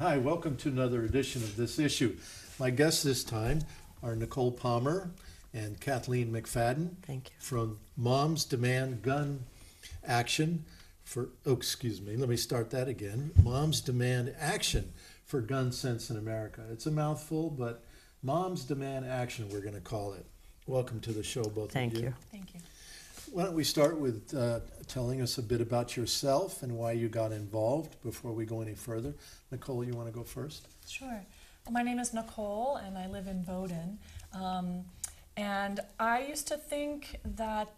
Hi, welcome to another edition of This Issue. My guests this time are Nacole Palmer and Kathleen McFadden. Thank you. From Moms Demand Gun Action for, let me start that again. Moms Demand Action for Gun Sense in America. It's a mouthful, but Moms Demand Action, we're going to call it. Welcome to the show, both Thank of you. you. Thank you. Why don't we start with telling us a bit about yourself and why you got involved before we go any further. Nacole, you want to go first? Sure. Well, my name is Nacole, and I live in Bowdoin. And I used to think that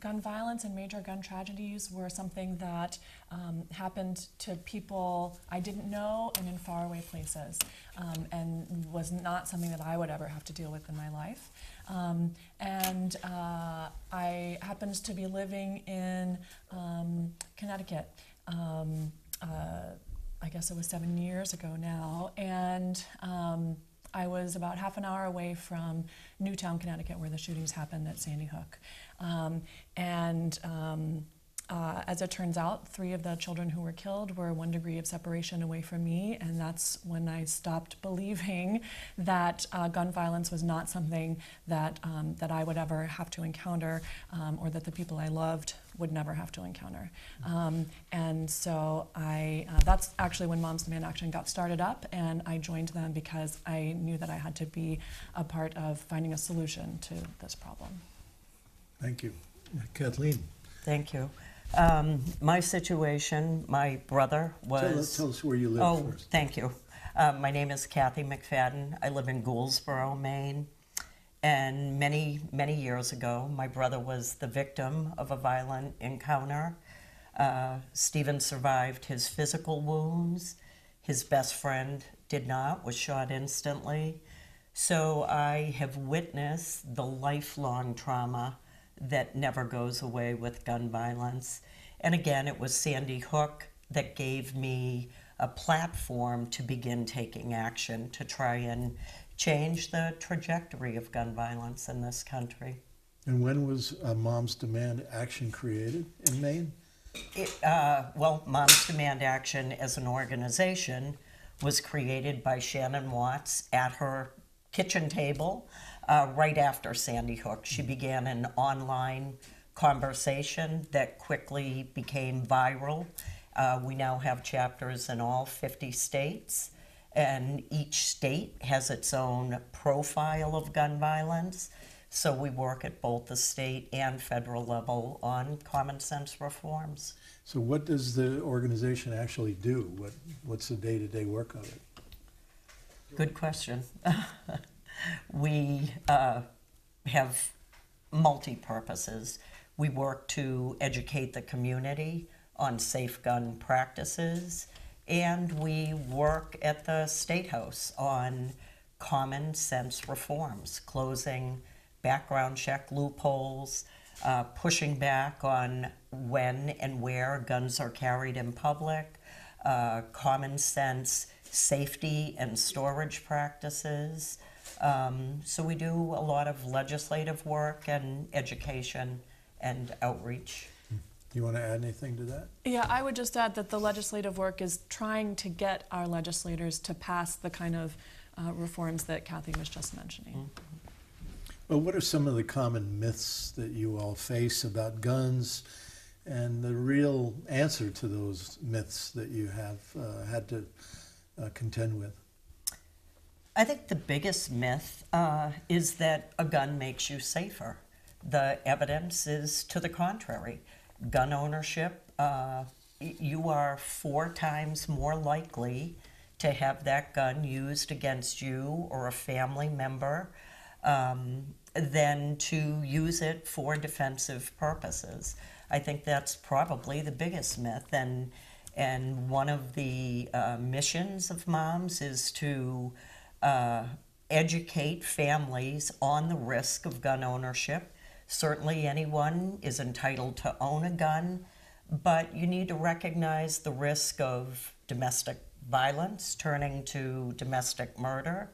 gun violence and major gun tragedies were something that happened to people I didn't know and in faraway places, and was not something that I would ever have to deal with in my life. I happened to be living in Connecticut. I guess it was 7 years ago now, and I was about half an hour away from Newtown, Connecticut, where the shootings happened at Sandy Hook. As it turns out, 3 of the children who were killed were 1 degree of separation away from me, and that's when I stopped believing that gun violence was not something that I would ever have to encounter, or that the people I loved would never have to encounter. And so that's actually when Moms Demand Action got started up, and I joined them because I knew that I had to be a part of finding a solution to this problem. Thank you. Kathleen. Thank you. My situation, my brother was... Tell us where you live first. Thank you. My name is Kathy McFadden. I live in Gouldsboro, Maine. And many, many years ago, my brother was the victim of a violent encounter. Stephen survived his physical wounds. His best friend did not, was shot instantly. So I have witnessed the lifelong trauma that never goes away with gun violence. And again, it was Sandy Hook that gave me a platform to begin taking action to try and change the trajectory of gun violence in this country. And when was Moms Demand Action created in Maine? Well, Moms Demand Action as an organization was created by Shannon Watts at her kitchen table right after Sandy Hook. She began an online conversation that quickly became viral. We now have chapters in all 50 states, and each state has its own profile of gun violence. So we work at both the state and federal level on common sense reforms. So what does the organization actually do? What's the day-to-day work of it? Good question. We have multi-purposes. We work to educate the community on safe gun practices, and we work at the State House on common sense reforms, closing background check loopholes, pushing back on when and where guns are carried in public, common sense safety and storage practices. So we do a lot of legislative work and education and outreach. Do you want to add anything to that? Yeah, I would just add that the legislative work is trying to get our legislators to pass the kind of reforms that Kathy was just mentioning. Mm-hmm. Well, what are some of the common myths that you all face about guns and the real answer to those myths that you have had to contend with? I think the biggest myth is that a gun makes you safer. The evidence is to the contrary. Gun ownership, you are 4 times more likely to have that gun used against you or a family member than to use it for defensive purposes. I think that's probably the biggest myth, and one of the missions of Moms is to educate families on the risk of gun ownership. Certainly anyone is entitled to own a gun, but you need to recognize the risk of domestic violence turning to domestic murder,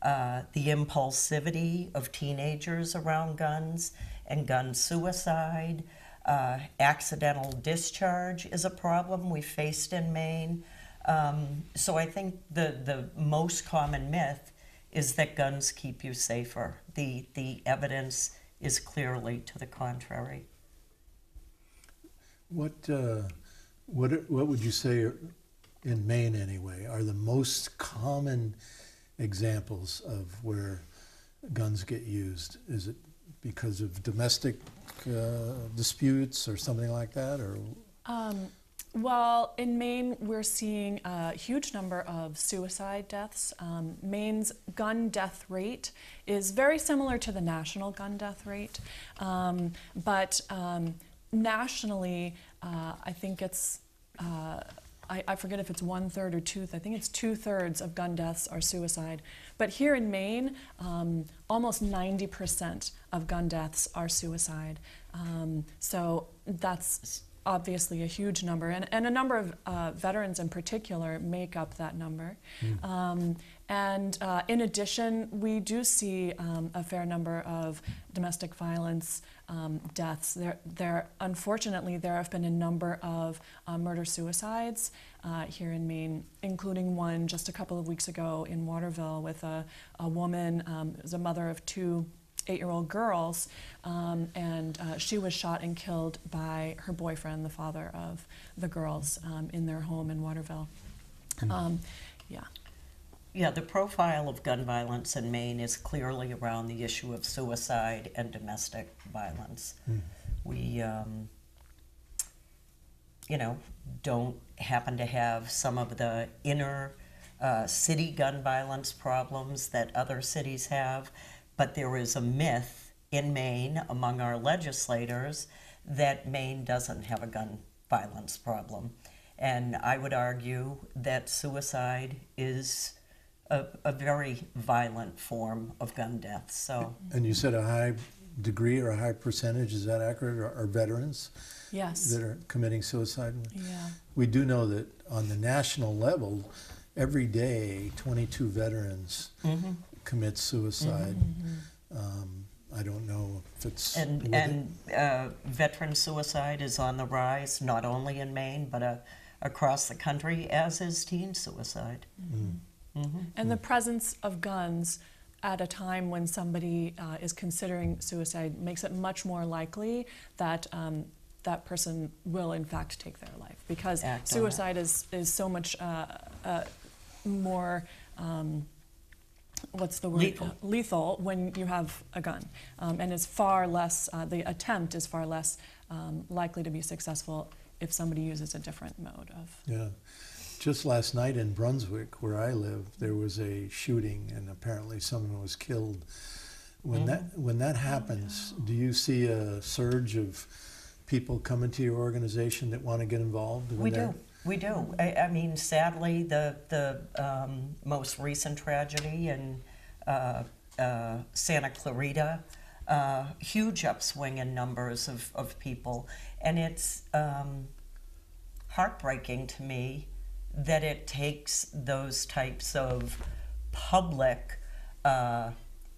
the impulsivity of teenagers around guns and gun suicide. Accidental discharge is a problem we faced in Maine. So I think the most common myth is that guns keep you safer. The evidence is clearly to the contrary. What would you say, in Maine anyway, are the most common examples of where guns get used? Is it because of domestic disputes or something like that, or? Well, in Maine, we're seeing a huge number of suicide deaths. Maine's gun death rate is very similar to the national gun death rate, but nationally, I think it's, I forget if it's 1/3 or 2/3. I think it's 2/3 of gun deaths are suicide. But here in Maine, almost 90% of gun deaths are suicide. So that's obviously a huge number, and a number of veterans in particular make up that number. And in addition, we do see a fair number of domestic violence deaths. Unfortunately, there have been a number of murder-suicides here in Maine, including one just a couple of weeks ago in Waterville with a woman, was a mother of 2 8-year-old girls, and she was shot and killed by her boyfriend, the father of the girls, in their home in Waterville. Yeah, the profile of gun violence in Maine is clearly around the issue of suicide and domestic violence. We, don't happen to have some of the inner city gun violence problems that other cities have, but there is a myth in Maine among our legislators that Maine doesn't have a gun violence problem. And I would argue that suicide is a very violent form of gun death. So. And you said a high degree or a high percentage, is that accurate, are veterans? Yes. That are committing suicide? Yeah. We do know that on the national level, every day 22 veterans commit suicide. I don't know if it's... And veteran suicide is on the rise, not only in Maine, but across the country, as is teen suicide. And the presence of guns at a time when somebody is considering suicide makes it much more likely that that person will in fact take their life, because suicide is so much more what's the word? Lethal when you have a gun, and is far less, the attempt is far less likely to be successful if somebody uses a different mode of. Yeah. Just last night in Brunswick, where I live, there was a shooting, and apparently someone was killed. When that happens, do you see a surge of people coming to your organization that want to get involved? We do. I mean, sadly, the most recent tragedy in Santa Clarita, huge upswing in numbers of people, and it's heartbreaking to me that it takes those types of public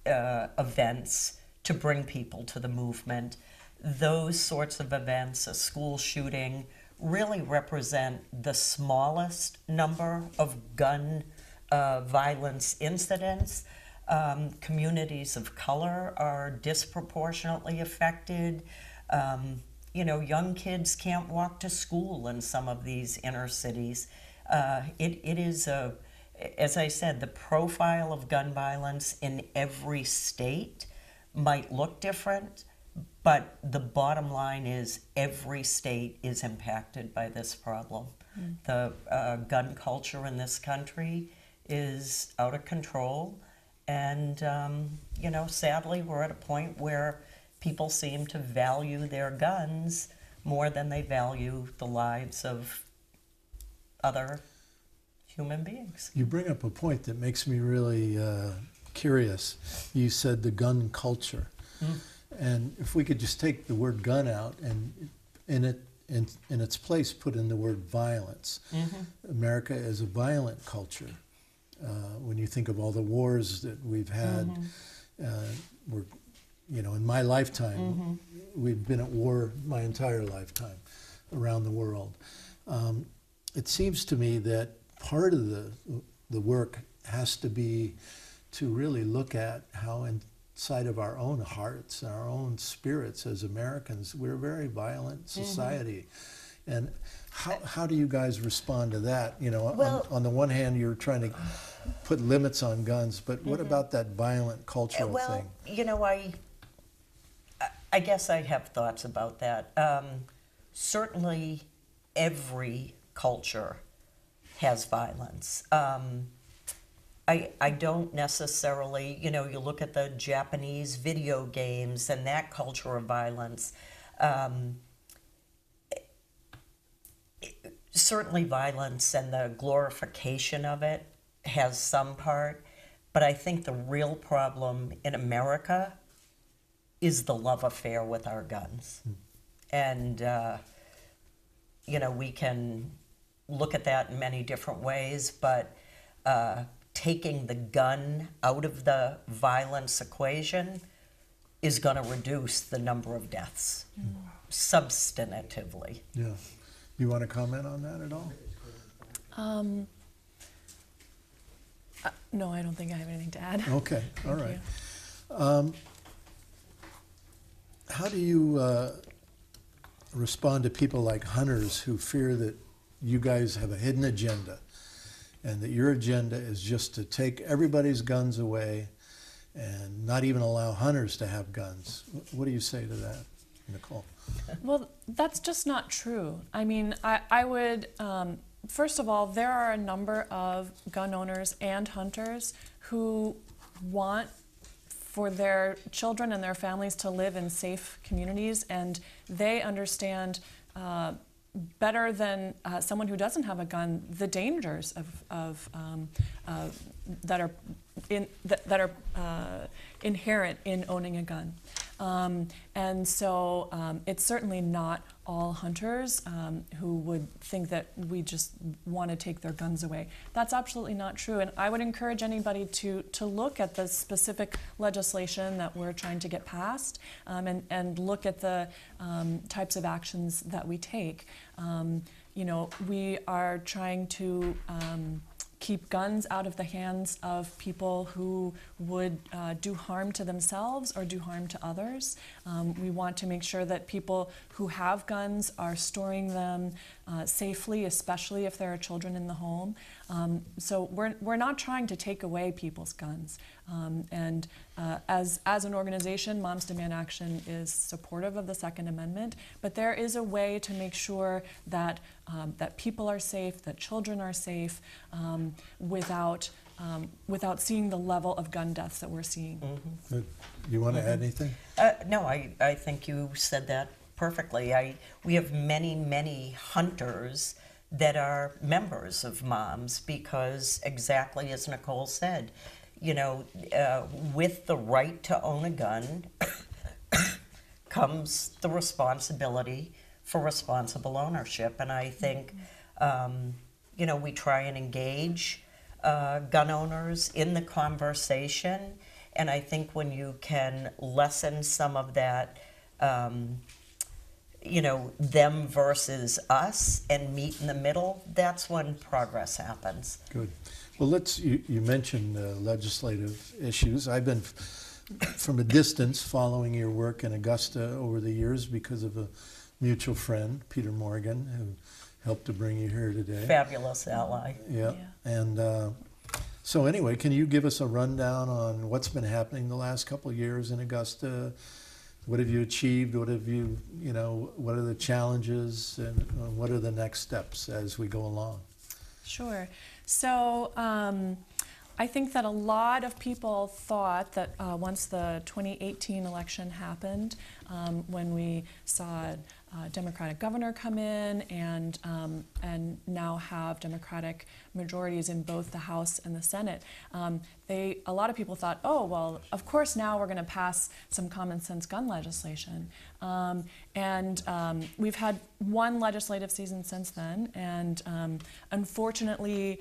events to bring people to the movement. Those sorts of events, a school shooting, really represent the smallest number of gun violence incidents. Communities of color are disproportionately affected. Young kids can't walk to school in some of these inner cities. It is, as I said, the profile of gun violence in every state might look different, but the bottom line is every state is impacted by this problem. The gun culture in this country is out of control, and sadly we're at a point where people seem to value their guns more than they value the lives of other human beings. You bring up a point that makes me really curious. You said the gun culture. And if we could just take the word gun out and in its place put in the word violence. America is a violent culture. When you think of all the wars that we've had, in my lifetime, we've been at war my entire lifetime around the world. It seems to me that part of the work has to be to really look at how inside of our own hearts, our own spirits as Americans, we're a very violent society. And how do you guys respond to that? You know, Well, on the one hand, you're trying to put limits on guns, but what about that violent cultural well, thing? you know, I guess I have thoughts about that. Certainly, every culture has violence. I don't necessarily, you know, you look at the Japanese video games and that culture of violence. Certainly, violence and the glorification of it has some part, but I think the real problem in America is the love affair with our guns. And, you know, we can look at that in many different ways, but taking the gun out of the violence equation is going to reduce the number of deaths substantively. Yeah. You want to comment on that at all? No, I don't think I have anything to add. Okay, all Thank right. you. How do you respond to people like hunters who fear that you guys have a hidden agenda and that your agenda is just to take everybody's guns away and not even allow hunters to have guns? What do you say to that, Nicole? Well, that's just not true. I mean, I would, first of all, there are a number of gun owners and hunters who want for their children and their families to live in safe communities, and they understand better than someone who doesn't have a gun the dangers that are inherent in owning a gun. And so it's certainly not all hunters who would think that we just want to take their guns away. That's absolutely not true. And I would encourage anybody to look at the specific legislation that we're trying to get passed and look at the types of actions that we take. You know, we are trying to keep guns out of the hands of people who would do harm to themselves or do harm to others. We want to make sure that people who have guns are storing them safely, especially if there are children in the home. So we're not trying to take away people's guns. And as an organization, Moms Demand Action is supportive of the Second Amendment, but there is a way to make sure that that people are safe, that children are safe, without seeing the level of gun deaths that we're seeing. Mm-hmm. You want to add anything? No, I think you said that perfectly. We have many hunters that are members of Moms because, exactly as Nicole said, you know, with the right to own a gun comes the responsibility for responsible ownership. And I think, you know, we try and engage gun owners in the conversation. And I think when you can lessen some of that, you know, them versus us and meet in the middle, that's when progress happens. Good. Well, you mentioned legislative issues. I've been from a distance following your work in Augusta over the years because of a mutual friend, Peter Morgan, who helped to bring you here today. Fabulous ally. Yeah. And so anyway, can you give us a rundown on what's been happening the last couple of years in Augusta? What have you achieved? What have you, you know, what are the challenges and what are the next steps as we go along? Sure. So I think that a lot of people thought that once the 2018 election happened, when we saw a Democratic governor come in and now have Democratic majorities in both the House and the Senate, a lot of people thought, oh, well, of course now we're going to pass some common sense gun legislation. We've had one legislative season since then, and unfortunately,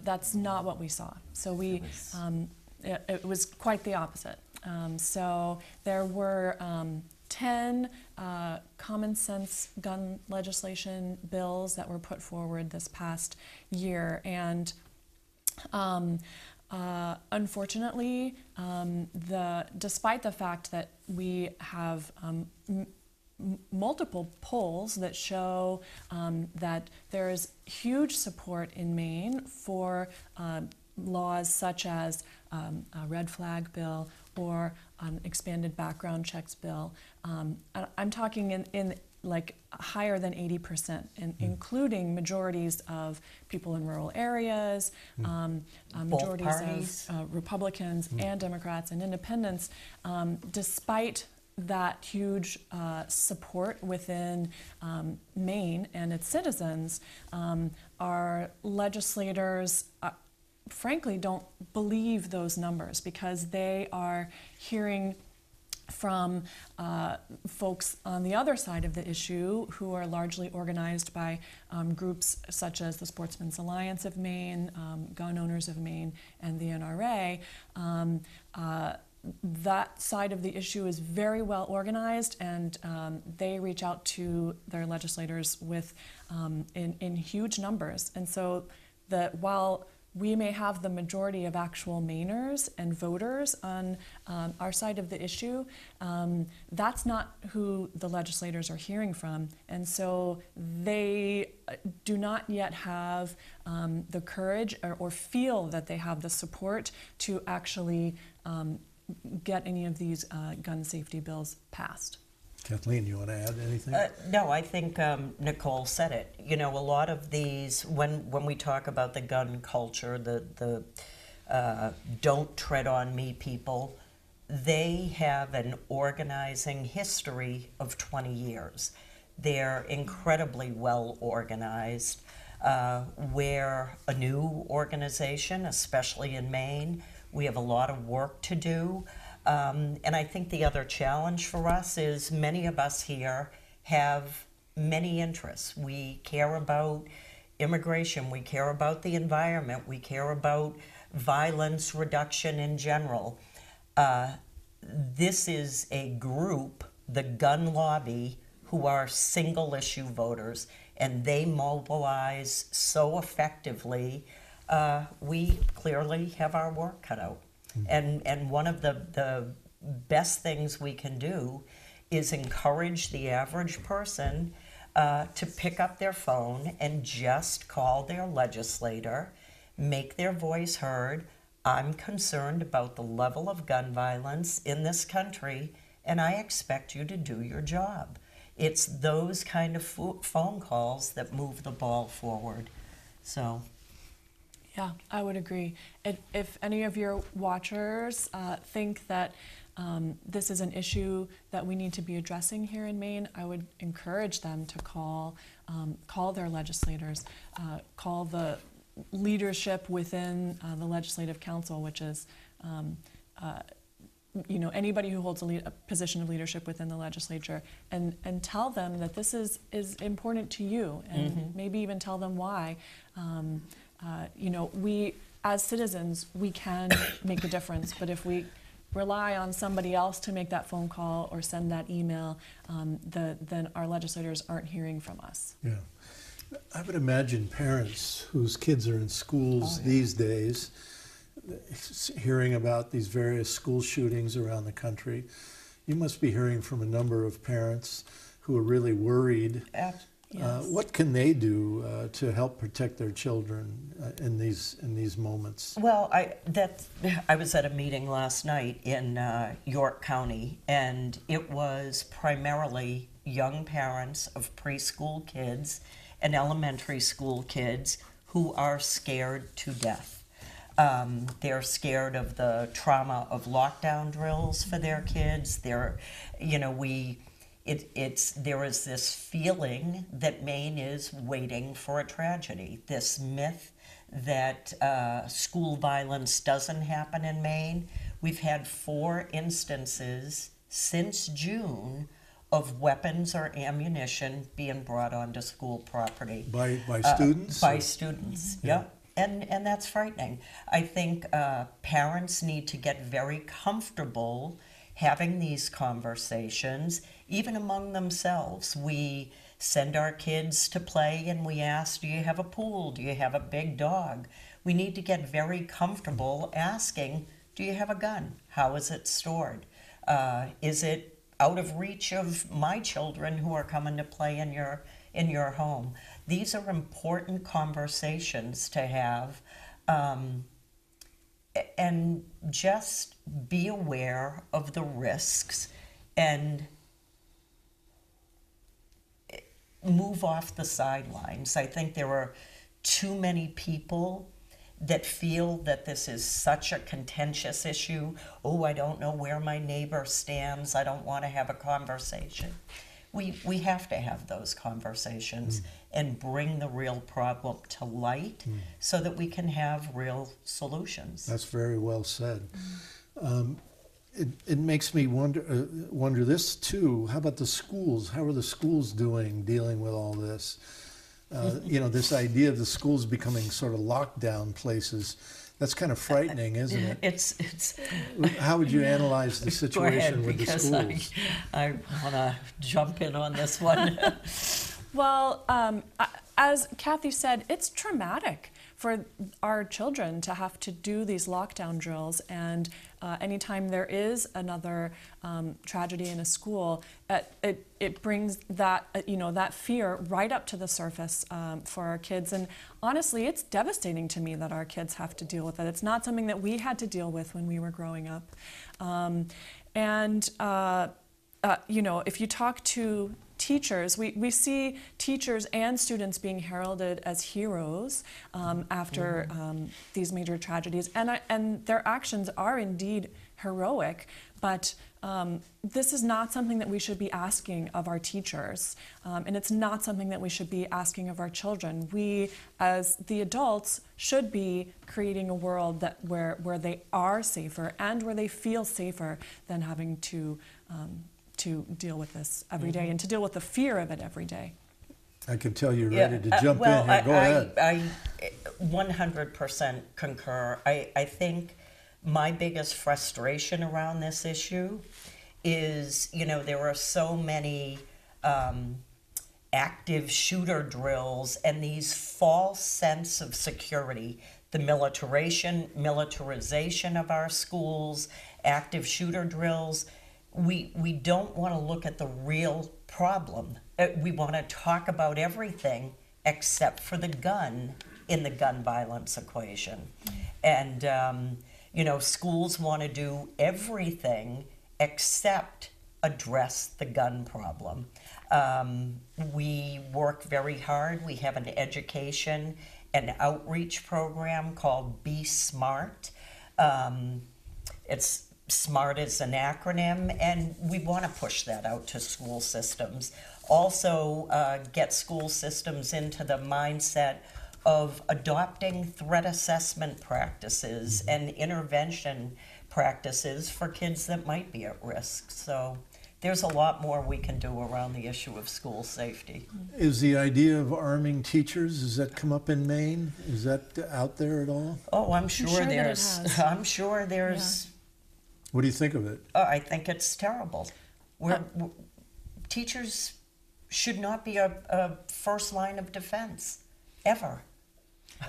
that's not what we saw. So it was quite the opposite. So there were 10 common sense gun legislation bills that were put forward this past year. And unfortunately, despite the fact that we have multiple polls that show that there is huge support in Maine for laws such as a red flag bill or an expanded background checks bill. I'm talking in like higher than 80%, including majorities of people in rural areas, majorities of Republicans and Democrats and independents, despite that huge support within Maine and its citizens. Our legislators frankly don't believe those numbers because they are hearing from folks on the other side of the issue who are largely organized by groups such as the Sportsmen's Alliance of Maine, Gun Owners of Maine, and the NRA. That side of the issue is very well organized, and they reach out to their legislators with in huge numbers. And so while we may have the majority of actual Mainers and voters on our side of the issue, that's not who the legislators are hearing from. And so they do not yet have the courage or feel that they have the support to actually get any of these gun safety bills passed. Kathleen, you want to add anything? No, I think Nicole said it. You know, a lot of these, when we talk about the gun culture, the don't tread on me people, they have an organizing history of 20 years. They're incredibly well organized. We're a new organization, especially in Maine. We have a lot of work to do. And I think the other challenge for us is many of us here have many interests. We care about immigration, we care about the environment, we care about violence reduction in general. This is a group, the gun lobby, who are single issue voters, and they mobilize so effectively. We clearly have our work cut out. And one of the best things we can do is encourage the average person to pick up their phone and just call their legislator, make their voice heard. I'm concerned about the level of gun violence in this country, and I expect you to do your job. It's those kind of phone calls that move the ball forward. So. Yeah, I would agree. If any of your watchers think that this is an issue that we need to be addressing here in Maine, I would encourage them to call their legislators, call the leadership within the Legislative Council, which is anybody who holds a position of leadership within the legislature, and tell them that this is important to you, and maybe even tell them why. We, as citizens, we can make a difference, but if we rely on somebody else to make that phone call or send that email, then our legislators aren't hearing from us. Yeah. I would imagine parents whose kids are in schools these days, hearing about these various school shootings around the country, you must be hearing from a number of parents who are really worried. Yes. What can they do to help protect their children in these moments? Well, I was at a meeting last night in York County, and it was primarily young parents of preschool kids and elementary school kids who are scared to death. They're scared of the trauma of lockdown drills for their kids. There is this feeling that Maine is waiting for a tragedy. This myth that school violence doesn't happen in Maine. We've had 4 instances since June of weapons or ammunition being brought onto school property. By students? By students, yep. And that's frightening. I think parents need to get very comfortable having these conversations, even among themselves. We send our kids to play and we ask, do you have a pool? Do you have a big dog? We need to get very comfortable asking, do you have a gun? How is it stored? Is it out of reach of my children who are coming to play in your home? These are important conversations to have, and just be aware of the risks and move off the sidelines. I think there are too many people that feel that this is such a contentious issue. Oh, I don't know where my neighbor stands. I don't want to have a conversation. We have to have those conversations and bring the real problem to light so that we can have real solutions. That's very well said. It makes me wonder this too. How about the schools? How are the schools dealing with all this? This idea of the schools becoming sort of lockdown places, that's kind of frightening, isn't it? It's. How would you analyze the situation with the schools? I want to jump in on this one. Well, as Kathy said, it's traumatic for our children to have to do these lockdown drills, and anytime there is another tragedy in a school, it brings that that fear right up to the surface for our kids. And honestly, it's devastating to me that our kids have to deal with it. It's not something that we had to deal with when we were growing up. If you talk to teachers, we see teachers and students being heralded as heroes after these major tragedies, and their actions are indeed heroic, but this is not something that we should be asking of our teachers, and it's not something that we should be asking of our children. We, as the adults, should be creating a world where they are safer and where they feel safer than having to deal with this every day and to deal with the fear of it every day. I can tell you're ready to jump in here. Go ahead. I 100% concur. I think my biggest frustration around this issue is, there are so many active shooter drills and these false sense of security, the militarization of our schools, active shooter drills. We don't want to look at the real problem. We want to talk about everything except for the gun in the gun violence equation. And, schools want to do everything except address the gun problem. We work very hard. We have an education and outreach program called Be Smart. It's SMART is an acronym, and we want to push that out to school systems. Also, get school systems into the mindset of adopting threat assessment practices and intervention practices for kids that might be at risk. So there's a lot more we can do around the issue of school safety. Is the idea of arming teachers, does that come up in Maine? Is that out there at all? Oh, I'm sure there's. I'm sure there's. Yeah. What do you think of it? I think it's terrible. Teachers should not be a first line of defense, ever.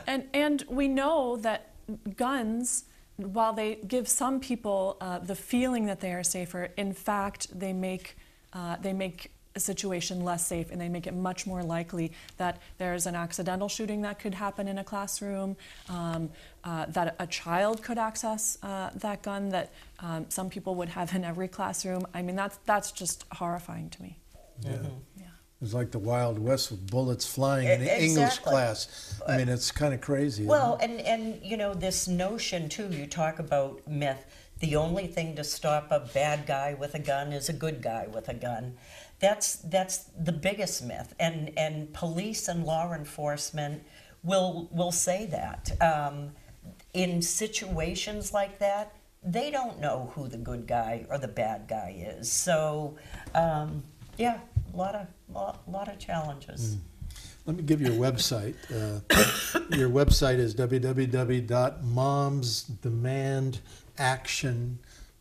And we know that guns, while they give some people the feeling that they are safer, in fact, they make a situation less safe, and they make it much more likely that there's an accidental shooting that could happen in a classroom, that a child could access that gun that some people would have in every classroom. I mean, that's just horrifying to me. Yeah. Yeah. It's like the Wild West with bullets flying in an English class. I mean, it's kind of crazy. Well, and this notion too, you talk about myth, the only thing to stop a bad guy with a gun is a good guy with a gun. That's the biggest myth, and police and law enforcement will say that. In situations like that, they don't know who the good guy or the bad guy is. So, a lot of challenges. Let me give you a website. Your website is www.momsdemandaction.org.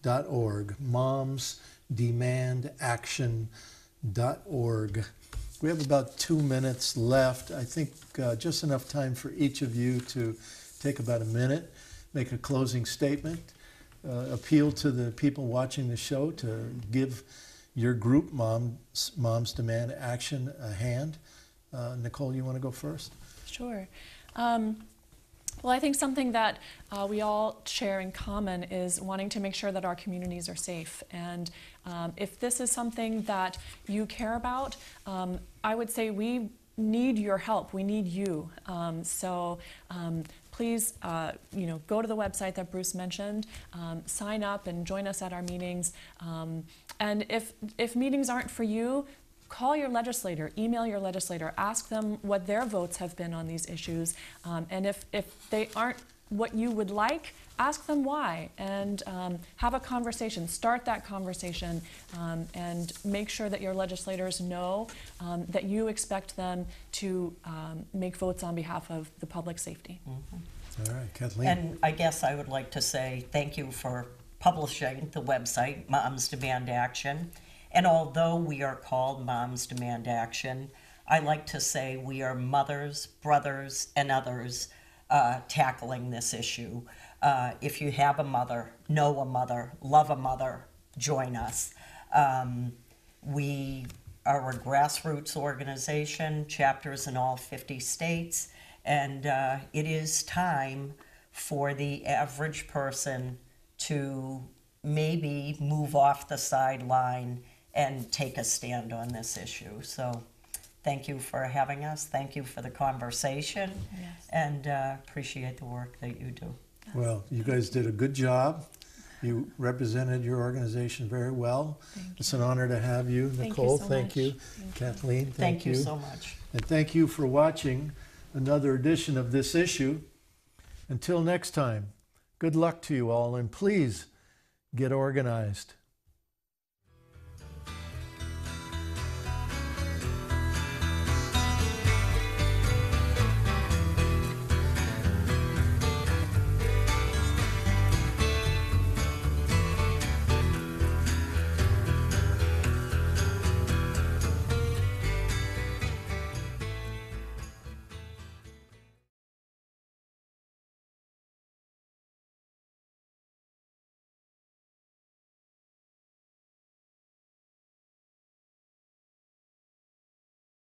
momsdemandaction.org. momsdemandaction.org. We have about 2 minutes left. I think just enough time for each of you to take about a minute, make a closing statement, appeal to the people watching the show to give your group, Moms Demand Action, a hand. Nicole, you want to go first? Sure. Well, I think something that we all share in common is wanting to make sure that our communities are safe. And if this is something that you care about, I would say we need your help. We need you. Please, go to the website that Bruce mentioned, sign up and join us at our meetings. And if meetings aren't for you, call your legislator, email your legislator, ask them what their votes have been on these issues. And if they aren't what you would like, ask them why, and have a conversation, start that conversation, and make sure that your legislators know that you expect them to make votes on behalf of the public safety. Mm-hmm. All right, Kathleen. And I guess I would like to say thank you for publishing the website, Moms Demand Action. And although we are called Moms Demand Action, I like to say we are mothers, brothers, and others tackling this issue. If you have a mother, know a mother, love a mother, join us. We are a grassroots organization, chapters in all 50 states, and it is time for the average person to maybe move off the sideline and take a stand on this issue. So thank you for having us. Thank you for the conversation. Yes. And appreciate the work that you do. Well, you guys did a good job. You represented your organization very well. It's an honor to have you, Nicole. Thank you so much. Thank you. Kathleen, Thank you so much. And thank you for watching another edition of This Issue. Until next time, good luck to you all, and please get organized.